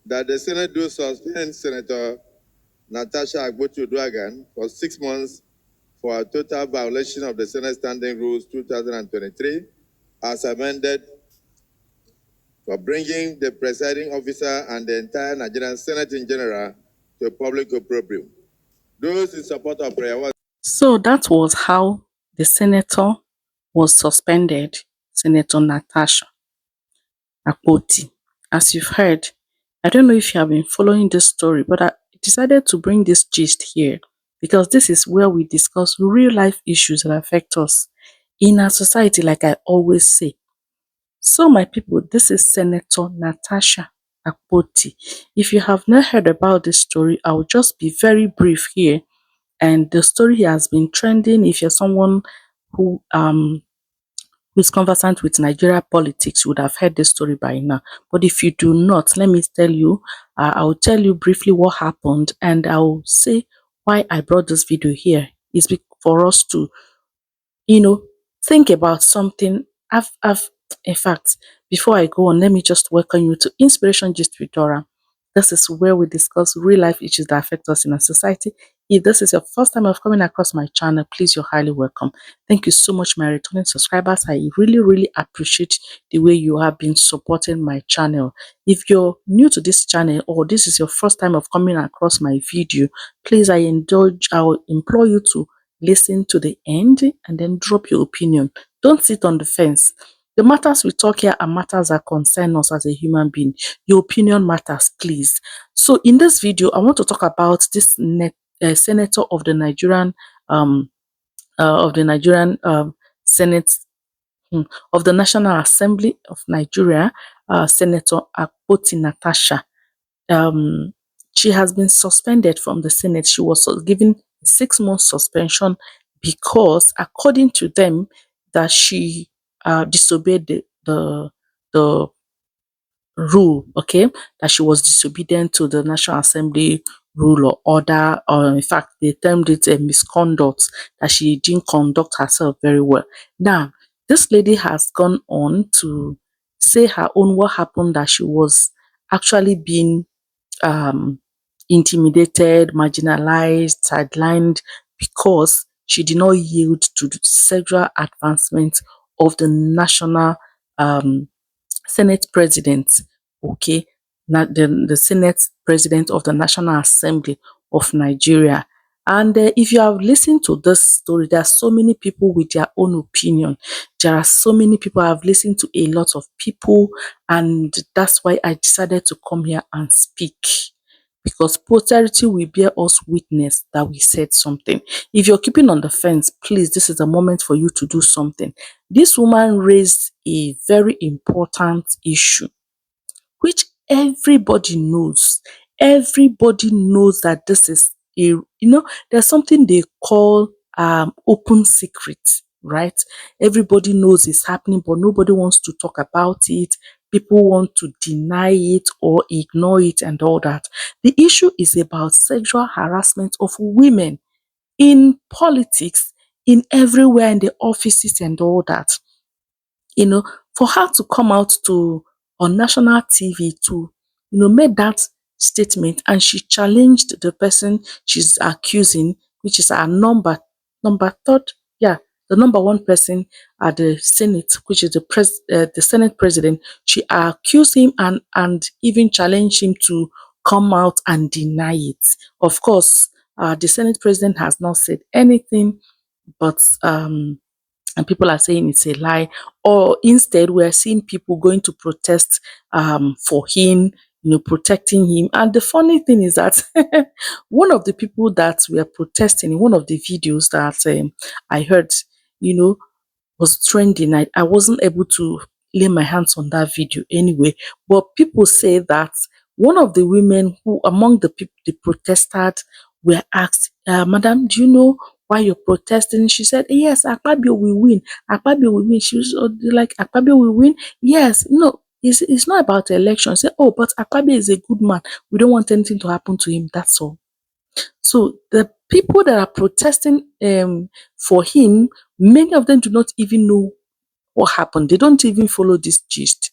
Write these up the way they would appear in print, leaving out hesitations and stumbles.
that the Senate do suspend Senator Natasha Akpabio for 6 months for a total violation of the Senate Standing Rules 2023 as amended for bringing the presiding officer and the entire Nigerian Senate in general to a public opprobrium. Those in support of prayer. So that was how the senator was suspended, Senator Natasha Akpoti. As you've heard, I don't know if you have been following this story, but I decided to bring this gist here because this is where we discuss real life issues that affect us in our society, like I always say. So, my people, this is Senator Natasha Akpoti. If you have not heard about this story, I'll just be very brief here. And the story has been trending. If you're someone who is conversant with Nigeria politics, you would have heard this story by now. But if you do not, let me tell you, I'll tell you briefly what happened, and I'll say why I brought this video here. Is for us to, you know, think about something. In fact, before I go on, let me just welcome you to Inspiration Gist with Dora. This is where we discuss real life issues that affect us in our society. If this is your first time of coming across my channel, please, you're highly welcome. Thank you so much, my returning subscribers. I really, really appreciate the way you have been supporting my channel. If you're new to this channel or this is your first time of coming across my video, please, I will implore you to listen to the end and then drop your opinion. Don't sit on the fence. The matters we talk here are matters that concern us as a human being. Your opinion matters, please. So in this video, I want to talk about this senator of the Nigerian Senate of the National Assembly of Nigeria, Senator Akpoti Natasha. She has been suspended from the Senate. She was given 6 month suspension because, according to them, that she disobeyed the rule, okay, that she was disobedient to the National Assembly rule or order, or in fact, they termed it a misconduct, that she didn't conduct herself very well. Now, this lady has gone on to say her own what happened, that she was actually being um, intimidated, marginalized, sidelined because she did not yield to the sexual advancement of the national um, Senate president, okay, the Senate president of the National Assembly of Nigeria. And if you have listened to this story, there are so many people with their own opinion. There are so many people. I've listened to a lot of people, and that's why I decided to come here and speak. Because posterity will bear us witness that we said something. If you're keeping on the fence, please, this is a moment for you to do something. This woman raised a very important issue, which everybody knows. Everybody knows that this is there's something they call open secret, right? Everybody knows it's happening, but nobody wants to talk about it. People want to deny it or ignore it and all that. The issue is about sexual harassment of women in politics, in everywhere, in the offices and all that. For her to come out to on national TV to make that statement, and she challenged the person she's accusing, which is our number third, yeah, the number one person at the Senate, which is the Senate president. She accused him and even challenged him to come out and deny it. Of course, the Senate president has not said anything, but and people are saying it's a lie, or instead we're seeing people going to protest for him, protecting him. And the funny thing is that one of the people that were protesting in one of the videos that I heard, you know was trending. I wasn't able to lay my hands on that video anyway, but people say that one of the women who among the people, the protesters, were asked, Madam, do you know why you're protesting? She said, yes, Akpabio will win. Akpabio will win. She was like, Akpabio will win? Yes. No, it's not about the election. Say, oh, but Akpabio is a good man. We don't want anything to happen to him. That's all. So the people that are protesting for him, many of them do not even know what happened. They don't even follow this gist.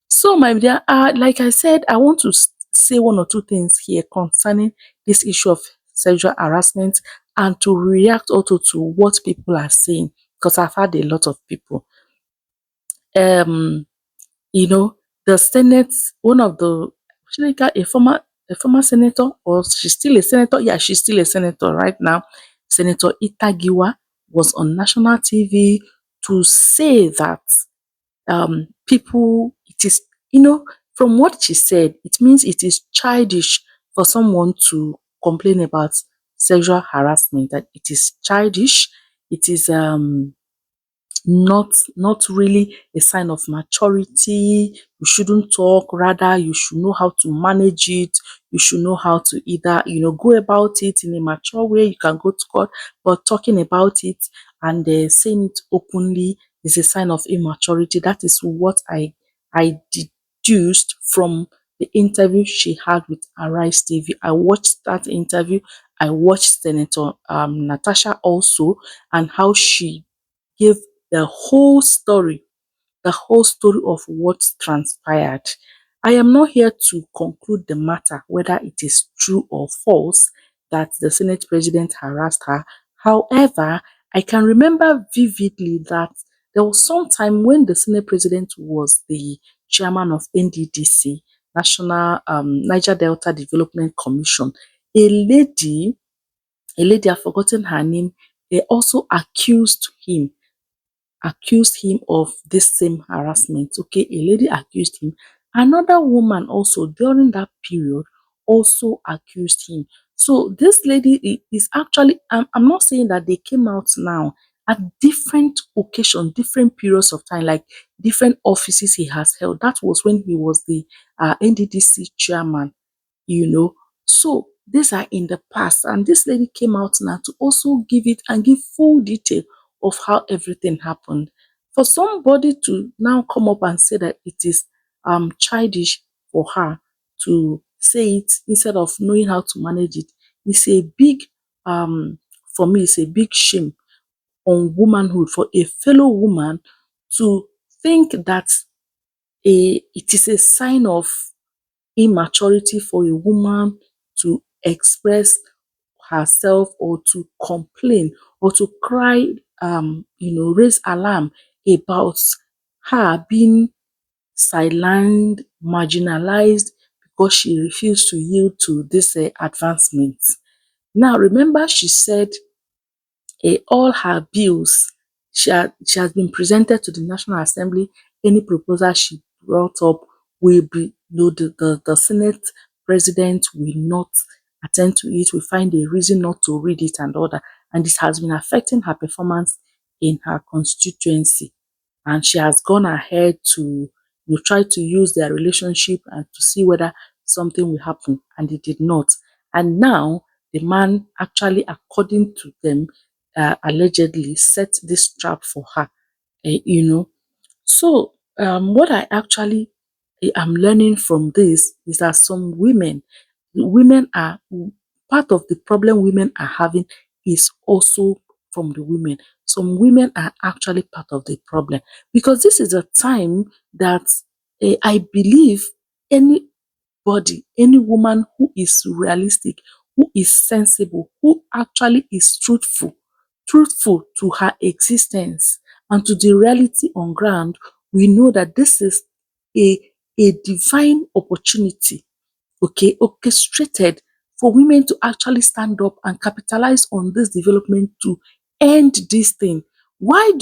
So, my dear, like I said, I want to say one or two things here concerning this issue of sexual harassment and to react also to what people are saying, because I've had a lot of people. Um, you know, the Senate, one of the should I got a former senator, or she's still a senator? Yeah, she's still a senator right now. Senator Itagiwa was on national TV to say that people, it is, from what she said, it means it is childish for someone to complain about sexual harassment, that it is childish, it is not really a sign of maturity. You shouldn't talk, rather you should know how to manage it. You should know how to either go about it in a mature way. You can go to court, but talking about it and saying it openly is a sign of immaturity. That is what I deduced from the interview she had with Arise TV. I watched that interview. I watched Senator Natasha also, and how she gave the whole story, the whole story of what transpired. I am not here to conclude the matter, whether it is true or false that the Senate president harassed her. However, I can remember vividly that there was some time when the Senate president was the chairman of NDDC, National Niger Delta Development Commission. A lady, I've forgotten her name, they also accused him of this same harassment. Okay, a lady accused him. Another woman also during that period also accused him. So this lady is actually, I'm not saying that they came out now, at different occasions, different periods of time, like different offices he has held. That was when he was the NDDC chairman, you know. So these are in the past, and this lady came out now to also give it and give full detail of how everything happened. For somebody to now come up and say that it is childish for her to say it instead of knowing how to manage it, is a big for me, it's a big shame on womanhood, for a fellow woman to think that it is a sign of immaturity for a woman to express herself, or to complain, or to cry, raise alarm about her being sidelined, marginalized, because she refused to yield to this advancement. Now, remember, she said all her bills, she has been presented to the National Assembly. Any proposal she brought up will be, the Senate president will not attend to it, will find a reason not to read it and all that. And this has been affecting her performance in her constituency. And she has gone ahead to try to use their relationship and to see whether something will happen, and it did not. And now the man actually, according to them, allegedly set this trap for her. So what I actually am learning from this is that some women are part of the problem women are having is also from the women. Some women are actually part of the problem, because this is a time that I believe any woman who is realistic, who is sensible, who actually is truthful to her existence and to the reality on ground, we know that this is a, a divine opportunity, okay, orchestrated for women to actually stand up and capitalize on this development to end this thing. Why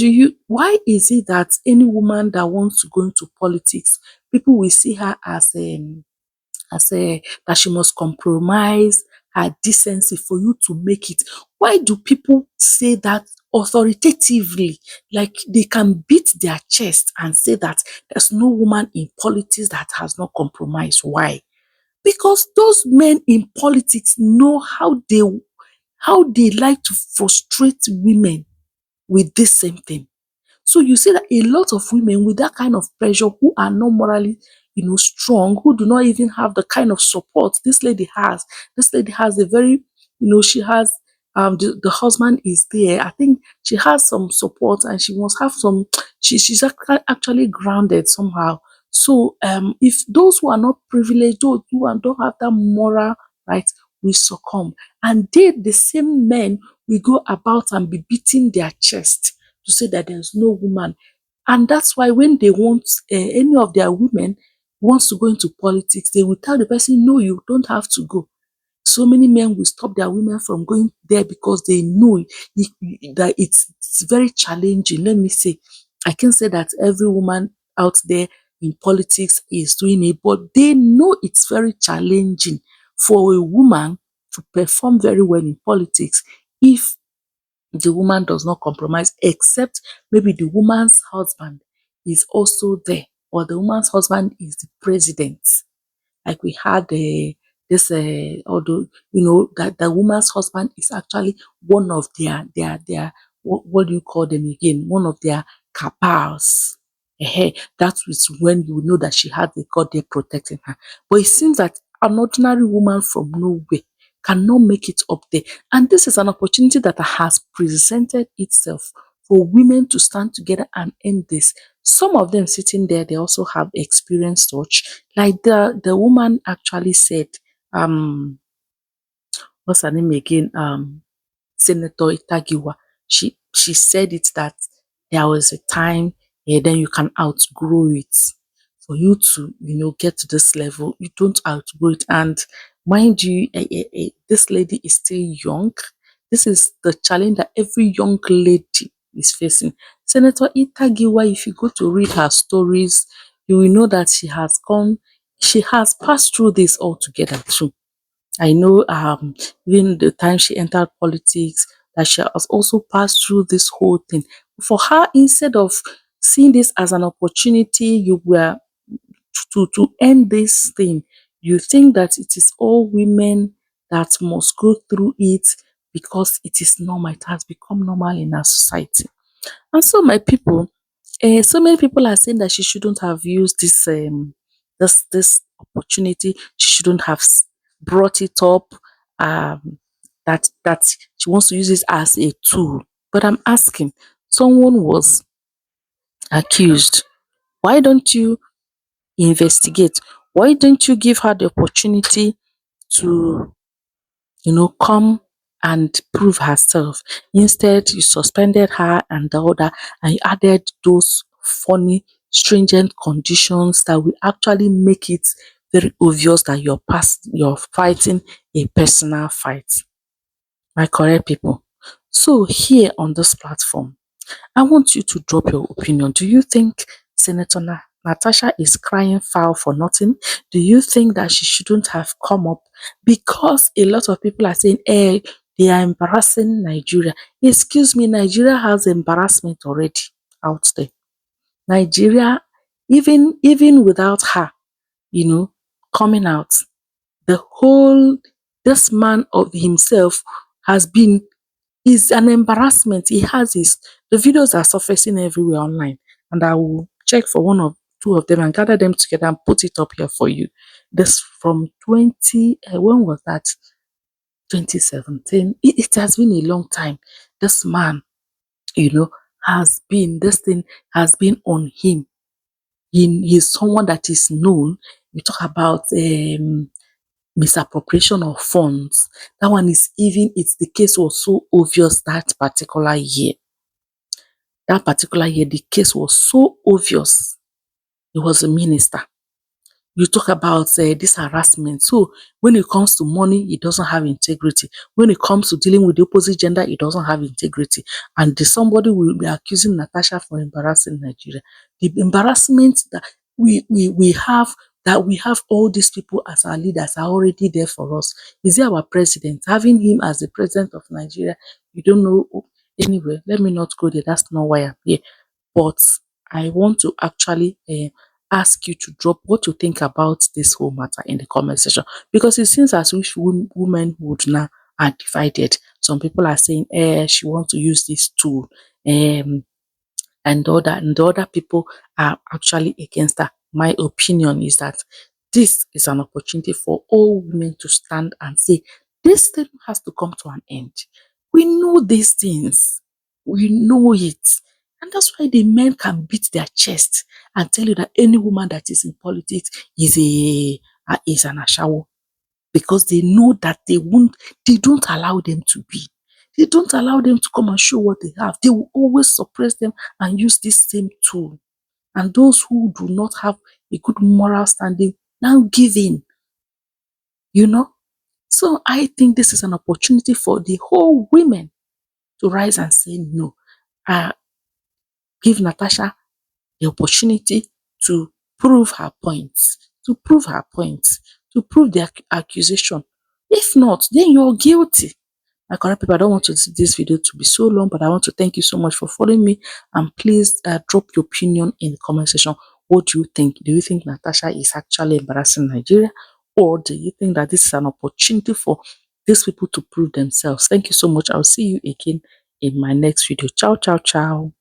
is it that any woman that wants to go into politics, people will see her as that she must compromise her decency for you to make it? Why do people say that authoritatively, like they can beat their chest and say that there's no woman in politics that has not compromised? Why? Because those men in politics know how they like to frustrate women with this same thing. So you see that a lot of women with that kind of pressure, who are not morally, strong, who do not even have the kind of support this lady has. This lady has a very, she has the husband is there. I think she has some support, and she must have some. She's actually grounded somehow. So if those who are not privileged, those who don't have that moral right, will succumb. And they, the same men, will go about and be beating their chest to say that there's no woman. And that's why when they want any of their women wants to go into politics, they will tell the person, no, you don't have to go. So many men will stop their women from going there because they know that it's very challenging. Let me say, I can say that every woman out there in politics is doing it, but they know it's very challenging for a woman to perform very well in politics if the woman does not compromise, except maybe the woman's husband is also there, or the woman's husband is the president. Like we had this, although you know that the woman's husband is actually one of their what do you call them again? One of their cabals. That is when you know that she had the God there protecting her. But it seems that an ordinary woman from nowhere cannot make it up there. And this is an opportunity that has presented itself for women to stand together and end this. Some of them sitting there, they also have experienced such. Like the woman actually said, um, what's her name again? Senator Itagiwa. She said it that there was a time, then you can outgrow it. For you to, get to this level, you don't outgrow it. And mind you, this lady is still young. This is the challenge that every young lady is facing. Senator Itagiwa, if you go to read her stories, you will know that she has passed through this altogether too. I know even the time she entered politics, that she has also passed through this whole thing. For her, instead of seeing this as an opportunity, you were to end this thing, you think that it is all women that must go through it because it is normal. It has become normal in our society. And so, my people, so many people are saying that she shouldn't have used this opportunity. She shouldn't have brought it up. That she wants to use it as a tool. But I'm asking, someone was accused. Why don't you investigate? Why don't you give her the opportunity to come and prove herself? Instead, you suspended her and the other, and you added those funny, stringent conditions that will actually make it very obvious that you're fighting a personal fight. My correct people. So here on this platform, I want you to drop your opinion. Do you think Senator Natasha is crying foul for nothing? Do you think that she shouldn't have come up? Because a lot of people are saying, hey, they are embarrassing Nigeria. Excuse me, Nigeria has embarrassment already out there. Nigeria, even without her, coming out, the whole this man of himself has been is an embarrassment. He has his the videos are surfacing everywhere online, and I will check for one or two of them and gather them together and put it up here for you. This from 20 when was that? 2017. It has been a long time. This man, you know, has been this thing has been on him. He's someone that is known. You talk about misappropriation of funds. That one is even it's the case was so obvious that particular year. That particular year, the case was so obvious. He was a minister. You talk about this harassment. So when it comes to money, he doesn't have integrity. When it comes to dealing with the opposite gender, he doesn't have integrity. And somebody will be accusing Natasha for embarrassing Nigeria. The embarrassment that we have, that we have all these people as our leaders are already there for us. Is he our president? Having him as the president of Nigeria, you don't know. Anyway, let me not go there. That's not why I'm here. But I want to actually ask you to drop what you think about this whole matter in the comment section, because it seems as if women would now are divided. Some people are saying, she wants to use this tool, and the other people are actually against that. My opinion is that this is an opportunity for all women to stand and say, this thing has to come to an end. We know these things. We know it. And that's why the men can beat their chest and tell you that any woman that is in politics is an ashawo, because they know that they don't allow them to be. They don't allow them to come and show what they have. They will always suppress them and use this same tool. And those who do not have a good moral standing now give in, you know. So I think this is an opportunity for the whole women to rise and say no. Uh, Give Natasha the opportunity to prove her points, to prove the accusation. If not, then you're guilty. My correct people, I don't want this video to be so long, but I want to thank you so much for following me. And please drop your opinion in the comment section. What do you think? Do you think Natasha is actually embarrassing Nigeria? Or do you think that this is an opportunity for these people to prove themselves? Thank you so much. I'll see you again in my next video. Ciao, ciao, ciao.